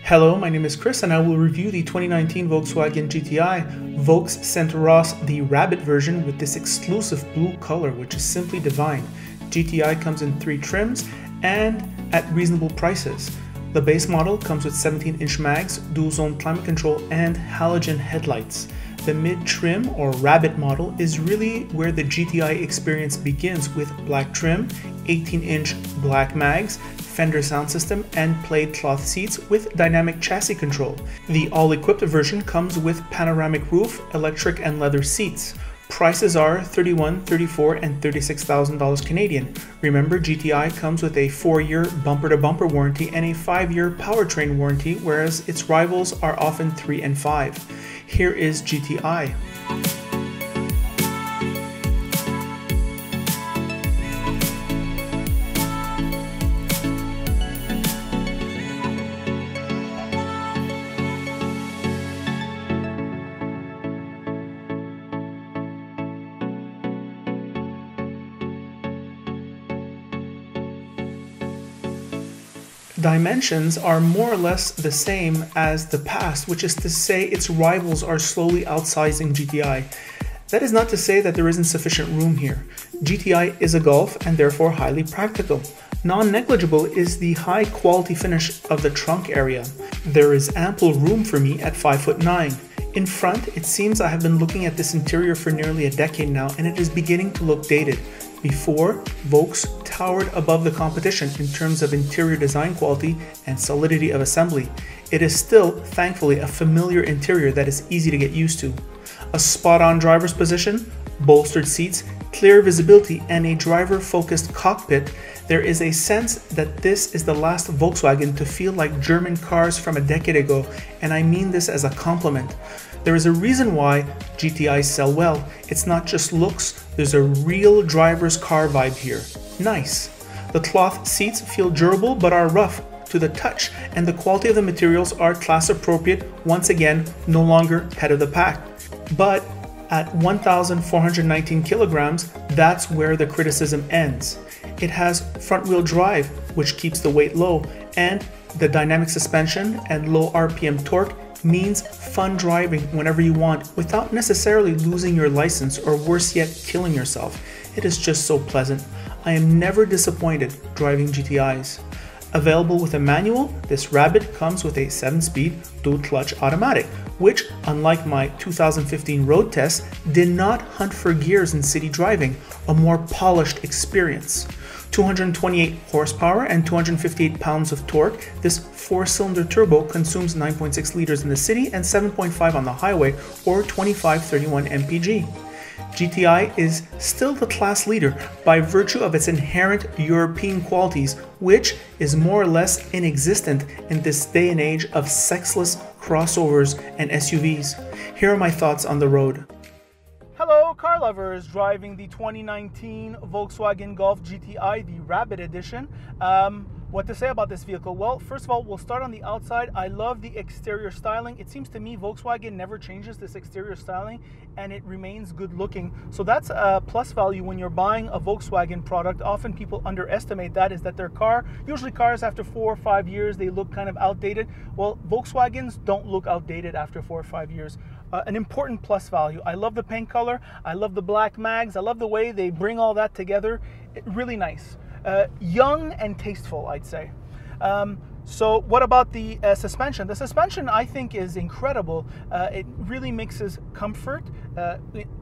Hello, my name is Chris and I will review the 2019 Volkswagen GTI. Volks sent Ross the Rabbit version with this exclusive blue color, which is simply divine. GTI comes in 3 trims and at reasonable prices. The base model comes with 17-inch mags, dual-zone climate control, and halogen headlights. The mid-trim or Rabbit model is really where the GTI experience begins, with black trim, 18-inch black mags, Fender sound system, and plaid cloth seats with dynamic chassis control. The all-equipped version comes with panoramic roof, electric and leather seats. Prices are $31,000, $34,000, and $36,000 Canadian. Remember, GTI comes with a 4-year bumper-to-bumper warranty and a 5-year powertrain warranty, whereas its rivals are often 3 and 5. Here is GTI. Dimensions are more or less the same as the past, which is to say its rivals are slowly outsizing GTI. That is not to say that there isn't sufficient room here. GTI is a Golf and therefore highly practical. Non-negligible is the high quality finish of the trunk area. There is ample room for me at 5'9". In front, it seems I have been looking at this interior for nearly a decade now and it is beginning to look dated. Before, Volks towered above the competition in terms of interior design quality and solidity of assembly. It is still, thankfully, a familiar interior that is easy to get used to. A spot-on driver's position, bolstered seats, clear visibility, and a driver-focused cockpit, there is a sense that this is the last Volkswagen to feel like German cars from a decade ago, and I mean this as a compliment. There is a reason why GTIs sell well. It's not just looks, there's a real driver's car vibe here. Nice. The cloth seats feel durable but are rough to the touch, and the quality of the materials are class appropriate, once again, no longer head of the pack. But at 1,419 kilograms, that's where the criticism ends. It has front-wheel drive, which keeps the weight low, and the dynamic suspension and low RPM torque means fun driving whenever you want without necessarily losing your license or worse yet, killing yourself. It is just so pleasant. I am never disappointed driving GTIs. Available with a manual, this Rabbit comes with a 7-speed dual-clutch automatic, which, unlike my 2015 road test, did not hunt for gears in city driving, a more polished experience. 228 horsepower and 258 pounds of torque, this 4-cylinder turbo consumes 9.6 liters in the city and 7.5 on the highway, or 2531 mpg. GTI is still the class leader by virtue of its inherent European qualities, which is more or less inexistent in this day and age of sexless crossovers and SUVs. Here are my thoughts on the road. Hello car lovers driving the 2019 Volkswagen Golf GTI, the Rabbit edition. What to say about this vehicle? Well, first of all, we'll start on the outside. I love the exterior styling. It seems to me Volkswagen never changes this exterior styling and it remains good looking. So that's a plus value when you're buying a Volkswagen product. Often people underestimate that, is that their car, usually cars after 4 or 5 years, they look kind of outdated. Well, Volkswagens don't look outdated after 4 or 5 years. An important plus value. I love the paint color. I love the black mags. I love the way they bring all that together. Really nice. Young and tasteful, I'd say. So what about the suspension? The suspension, I think, is incredible. It really mixes comfort,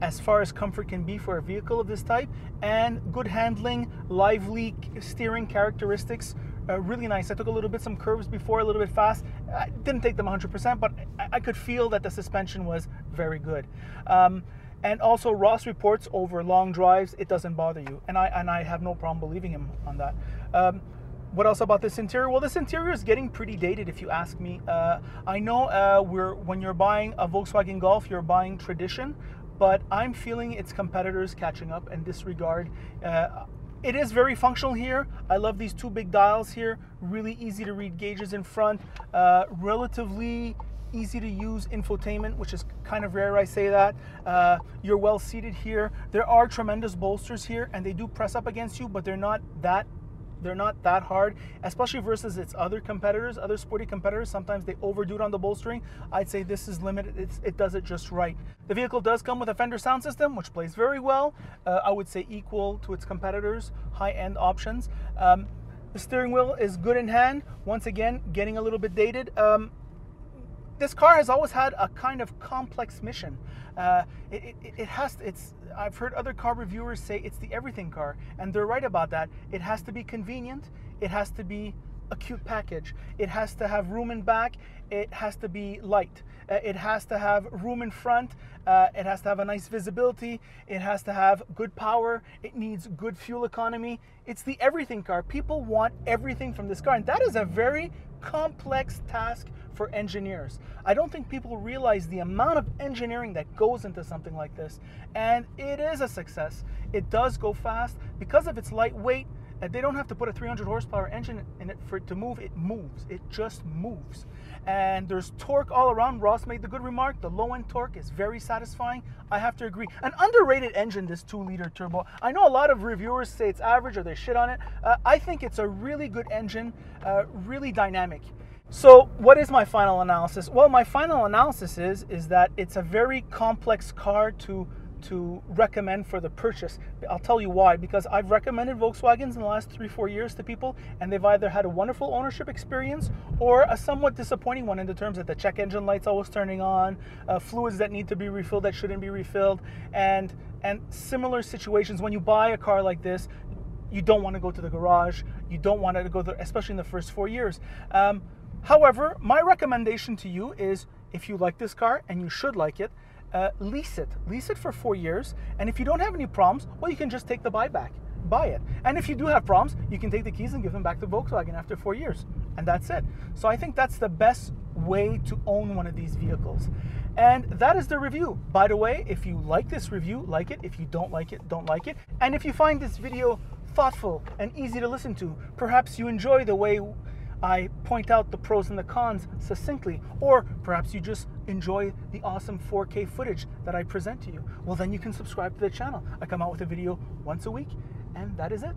as far as comfort can be for a vehicle of this type, and good handling, lively steering characteristics. Really nice. I took a little bit some curves before, a little bit fast. I didn't take them 100%, but I could feel that the suspension was very good. And also, Ross reports over long drives, it doesn't bother you. And I have no problem believing him on that. What else about this interior? Well, this interior is getting pretty dated, if you ask me. I know when you're buying a Volkswagen Golf, you're buying tradition, but I'm feeling its competitors catching up in this regard. It is very functional here. I love these 2 big dials here. Really easy to read gauges in front. Relatively easy to use infotainment, which is kind of rare I say that. You're well seated here. There are tremendous bolsters here and they do press up against you, but they're not that They're not that hard, especially versus its other competitors, other sporty competitors. Sometimes they overdo it on the bolstering. I'd say this is limited. It does it just right. The vehicle does come with a Fender sound system, which plays very well. I would say equal to its competitors, high-end options. The steering wheel is good in hand. Once again, getting a little bit dated. This car has always had a kind of complex mission. I've heard other car reviewers say it's the everything car, and they're right about that. It has to be convenient. It has to be a cute package. It has to have room in back. It has to be light. It has to have room in front. It has to have a nice visibility. It has to have good power. It needs good fuel economy. It's the everything car. People want everything from this car, and that is a very complex task for engineers. I don't think people realize the amount of engineering that goes into something like this, and it is a success. It does go fast because of its lightweight. They don't have to put a 300 horsepower engine in it for it to move. It moves. It just moves. And there's torque all around. Ross made the good remark. The low-end torque is very satisfying. I have to agree. An underrated engine, this 2-liter turbo. I know a lot of reviewers say it's average or they shit on it. I think it's a really good engine, really dynamic. So what is my final analysis? Well, my final analysis is that it's a very complex car to recommend for the purchase. I'll tell you why. Because I've recommended Volkswagens in the last 3-4 years to people, and they've either had a wonderful ownership experience or a somewhat disappointing one in the terms that the check engine light's always turning on, fluids that need to be refilled that shouldn't be refilled, and similar situations. When you buy a car like this, you don't want to go to the garage. You don't want to go there, especially in the first 4 years. However, my recommendation to you is, if you like this car, and you should like it, lease it. Lease it for 4 years, and if you don't have any problems, well, you can just take the buyback. Buy it. And if you do have problems, you can take the keys and give them back to Volkswagen after 4 years. And that's it. So I think that's the best way to own one of these vehicles. And that is the review. By the way, if you like this review, like it. If you don't like it, don't like it. And if you find this video thoughtful and easy to listen to, perhaps you enjoy the way I point out the pros and the cons succinctly, or perhaps you just enjoy the awesome 4K footage that I present to you, well, then you can subscribe to the channel. I come out with a video once a week, and that is it.